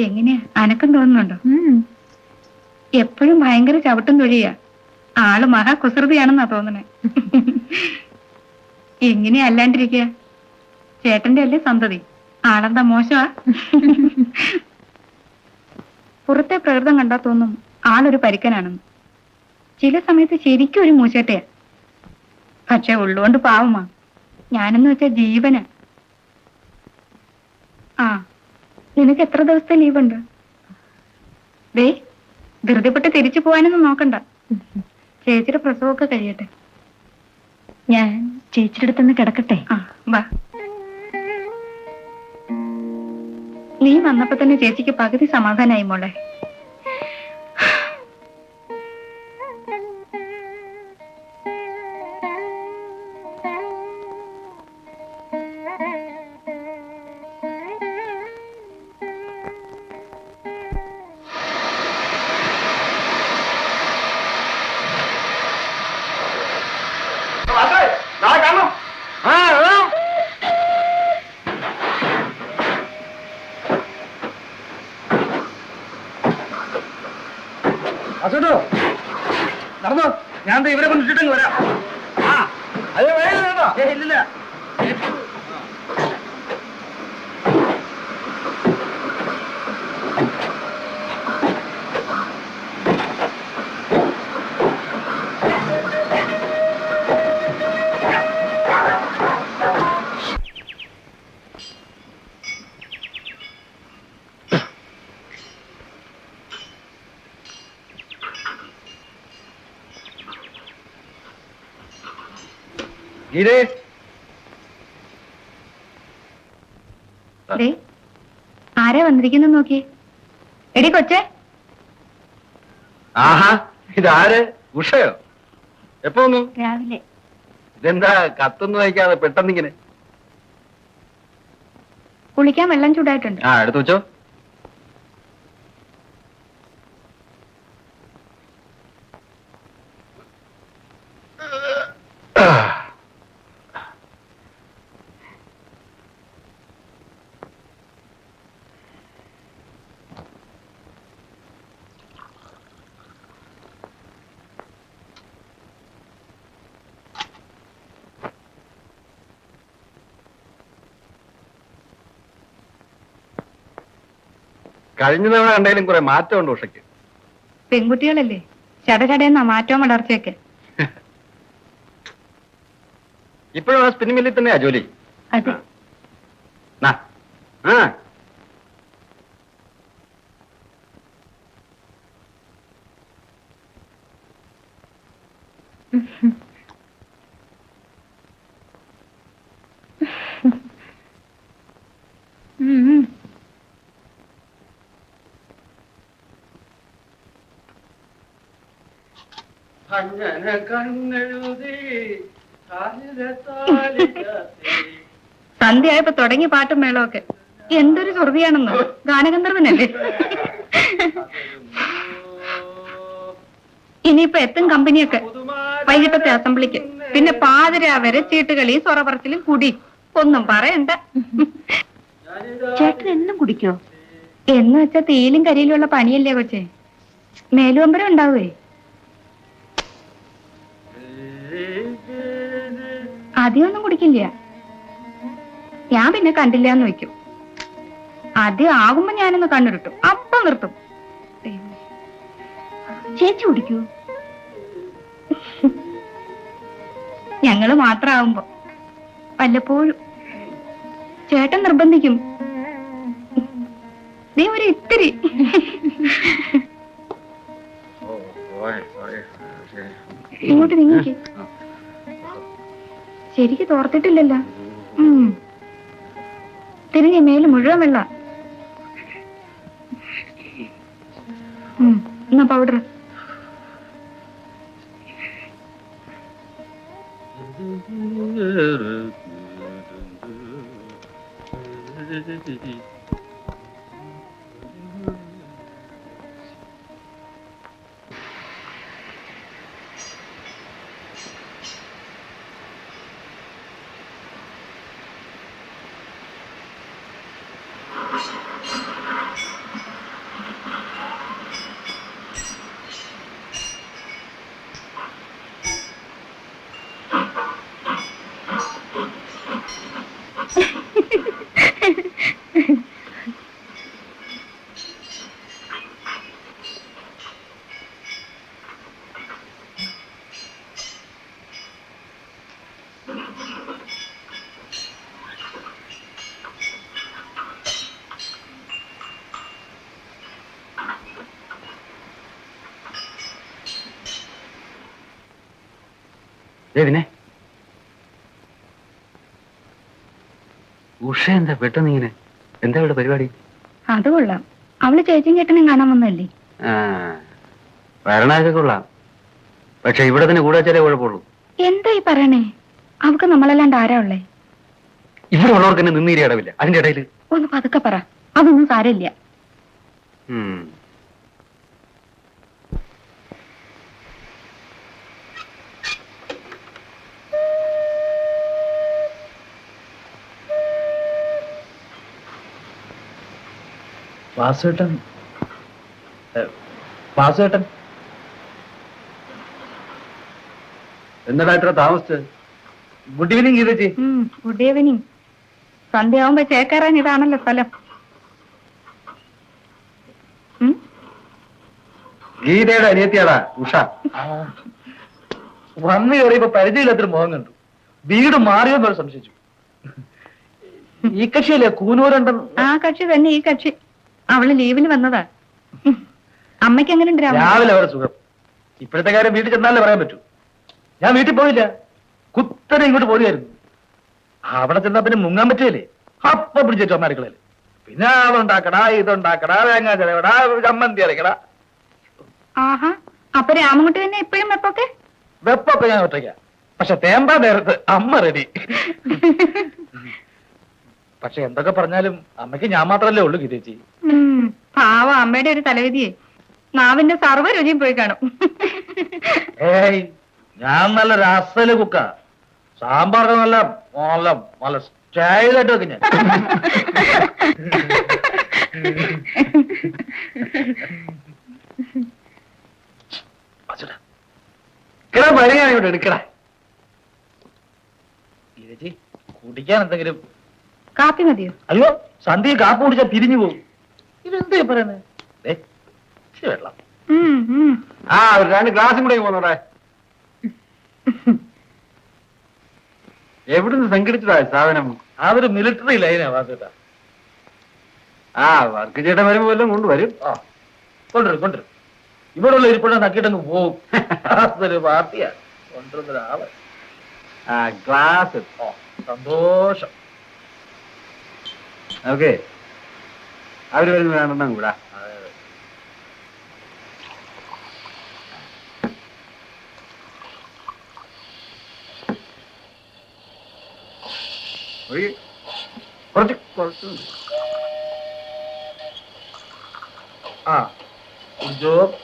എങ്ങനെയാ അനക്കം തോന്നുന്നുണ്ടോ? എപ്പോഴും ഭയങ്കര ചവിട്ടും തൊഴിയാ. ആള് മഹാ കുസൃതിയാണെന്നാ തോന്നണേ. എങ്ങനെയാ അല്ലാണ്ടിരിക്കുക? ചേട്ടന്റെ അല്ലേ സന്തതി, ആളെന്താ മോശമാ? പുറത്തെ പ്രകൃതം കണ്ടാ തോന്നും ആളൊരു പരിക്കനാണെന്ന്. ചില സമയത്ത് ശരിക്കും ഒരു മൂശേട്ടയാ. പക്ഷെ ഉള്ളുകൊണ്ട് പാവമാ. ഞാനെന്ന് വെച്ചാ ജീവനാ. ആ, നിനക്ക് എത്ര ദിവസത്തെ ലീവുണ്ട്? ദേ, ധൃതിപ്പെട്ട് തിരിച്ചു പോവാനൊന്നും നോക്കണ്ട. ചേച്ചിയുടെ പ്രസവമൊക്കെ കഴിയട്ടെ. ഞാൻ ചേച്ചിയുടെ അടുത്തൊന്ന് കിടക്കട്ടെ? ആ, വാ. നീ വന്നപ്പോ തന്നെ ചേച്ചിക്ക് പകുതി സമാധാനായി മോളെ. അസൂട്ടോ നടന്നോ, ഞാൻ ഇവരെ കൊണ്ടിട്ടിട്ട് വരാം. ആ അത് വേണ്ട. ഇല്ലില്ല. ആരാ വന്നിരിക്കുന്നു നോക്കി. എടി കൊച്ചേ. ആഹാ, ഇതാര്? ഉഷയോ? എപ്പോ വന്നു? രാവിലെ. ഇതെന്താ കത്തൊന്നും വയ്ക്കാതെ പെട്ടെന്നിങ്ങനെ? കുളിക്കാൻ വെള്ളം ചൂടായിട്ടുണ്ട്. ആ, എടുത്തു വെച്ചോ. കഴിഞ്ഞ തവണ കണ്ടതിലും കുറെ മാറ്റമുണ്ട് ഉഷയ്ക്ക്. പെൺകുട്ടികളല്ലേ, ചടചടയെന്നാ മാറ്റവും വളർച്ചയൊക്കെ. ഇപ്പോഴും ആ സ്പിന്നിംഗ് മില്ലിൽ തന്നെയാ ജോലി? അതെ. സന്ധ്യയായപ്പോ തുടങ്ങി പാട്ടും മേളമൊക്കെ. എന്തൊരു ശ്രുതിയാണെന്ന്. ഗാനഗന്ധർവനല്ലേ. ഇനിയിപ്പോ എത്തും കമ്പനിയൊക്കെ വൈകിട്ടത്തെ അസംബ്ലിക്ക്. പിന്നെ പാതിരാ വരെ ചീട്ടുകളി, സൊറപറച്ചിലും കുടി. ഒന്നും പറയണ്ട. ചേട്ടൻ എന്നും കുടിക്കോ? എന്ന് വെച്ചാ തേയിലും കരിയിലുള്ള പണിയല്ലേ കൊച്ചേ. മേലുവമ്പരം ഉണ്ടാവേ. ആദ്യമൊന്നും കുടിക്കില്ല. ഞാൻ പിന്നെ കണ്ടില്ലാന്ന് വെക്കും. ആദ്യം ആകുമ്പോ ഞാനൊന്ന് കണ്ണിരുട്ടും, അപ്പം നിർത്തും. ചേച്ചി കുടിക്കൂ? ഞങ്ങള് മാത്രമാവുമ്പോ വല്ലപ്പോഴും. ചേട്ടൻ നിർബന്ധിക്കും. നീ ഒരു ഇത്തിരി. ഇങ്ങോട്ട് നീങ്ങിക്ക്. ശരിക്ക് തോർത്തിട്ടില്ലല്ലോ. തിരിഞ്ഞ മേല് മുഴുവൻ വെള്ള. എന്നാ പൗഡർ. പിന്നെ ഉഷ എന്താ പെട്ടെന്ന് ഇങ്ങനെ? എന്താ ഇവിടെ പരിപാടി? അത് കൊള്ളാം. അവള് ചേച്ചിയും ചേട്ടനും കാണാൻ വന്നല്ലേ? ആ, വരണൊക്കെ കൊള്ളാം. പക്ഷെ ഇവിടെ തന്നെ കൂടെ വെച്ചാലേ കുഴപ്പമുള്ളൂ. എന്താ ഈ പറയണേ? അവക്ക് നമ്മളല്ലാണ്ട് ആരാ ഉള്ളേ? ഇവിടെ ഉള്ളവർക്ക് തന്നെ നിന്നീരി ഇടവില്ല. അതിന്റെ ഇടയിൽ ഒന്ന് പതുക്കെ പറ, അതൊന്നും സാരമില്ല. വാസുവേട്ടൻ വാസുവേട്ടൻ എന്താ ഇത്ര താമസിച്ചത്? ഗുഡ് ഈവനിങ് ഗീതച്ചി. Good evening. സന്ധ്യയാവുമ്പോ ചേക്കേറാൻ ഇതാണല്ലോ സ്ഥലം. ഗീതയുടെ അനിയത്തിയാടാ ഉഷ. വന്നു കയറിയപ്പോ പരിചയമില്ലാത്തൊരു മുഖം കണ്ടു. വീട് മാറിയോന്ന് സംശയിച്ചു. ഈ കക്ഷിയല്ലേ കൂനൂരണ്ടൻ? ആ കക്ഷി തന്നെ ഈ കക്ഷി. അവള് ലീവിന് വന്നതാ. അമ്മയ്ക്ക് എങ്ങനെ ഉണ്ട് രാവിലെ അവരെ സുഖം. ഇപ്പോഴത്തെ കാര്യം വീട്ടിൽ ചെന്നാലേ പറയാൻ പറ്റൂ. ഞാൻ വീട്ടിൽ പോയില്ല, കുത്തനെ ഇങ്ങോട്ട് പോരുമായിരുന്നു. അവിടെ ചെന്നാ പിന്നെ മുങ്ങാൻ പറ്റിയല്ലേ? അപ്പൊ പിടിച്ചു വന്ന അടുക്കളയിൽ. പിന്നെ അതുണ്ടാക്കടാ, ഇതുണ്ടാക്കടാ, തേങ്ങ ചിലവടാ, ചമ്മന്തി അരക്കടാ. ആഹാ, അപ്പൊ രാമൻകുട്ടി തന്നെ ഇപ്പോഴും വെപ്പൊക്കെ? വെപ്പൊക്കെ ഞാൻ ഒറ്റയ്ക്ക. പക്ഷെ തേമ്പാ നേരത്ത് അമ്മ റെഡി. പക്ഷെ എന്തൊക്കെ പറഞ്ഞാലും അമ്മയ്ക്ക് ഞാൻ മാത്രല്ലേ ഉള്ളൂ ഗീതേച്ചി. പാവ അമ്മയുടെ ഒരു തലവിധിയെ. നാവിന്റെ സർവ്വ രുചിയും പോയി കാണും. ഏയ്, ഞാൻ നല്ല രസല് കുക്ക. സാമ്പാറൊക്കെ നല്ല നല്ല നല്ല സ്റ്റൈലായിട്ട് വെക്കും ഞാൻ. എടുക്കടാ ഗീതേച്ചി, കുടിക്കാൻ എന്തെങ്കിലും? കാപ്പി മതിയോ? അയ്യോ, സന്ധ്യ കാപ്പ് കുടിച്ചാ പിരിഞ്ഞു പോകും. ഇതെന്താ പറയുന്നത്? വെള്ളം. ആ, ഒരു 2 ഗ്ലാസും കൂടെ പോന്നോടെ. എവിടുന്ന് സംഘടിച്ചതാ സാധനം? അതൊരു മിലിറ്ററി ലൈനാ വാസേട്ടാ. ആ, വർക്ക് ചേട്ടൻ വരുമ്പോ എല്ലാം കൊണ്ടുവരും. ആ, കൊണ്ടുവരും. ഇവിടെ ഉള്ള ഇരിപ്പുഴ നക്കിട്ടങ്ങ് പോവും. അതൊരു പാർട്ടിയാ കൊണ്ടുവന്നൊരാള്. ആ, ഗ്ലാസ്. ഓ, സന്തോഷം. ഓക്കെ, അവര് വരുന്ന 2 കൂടാ. കുറച്ച് ആ, ജോബ്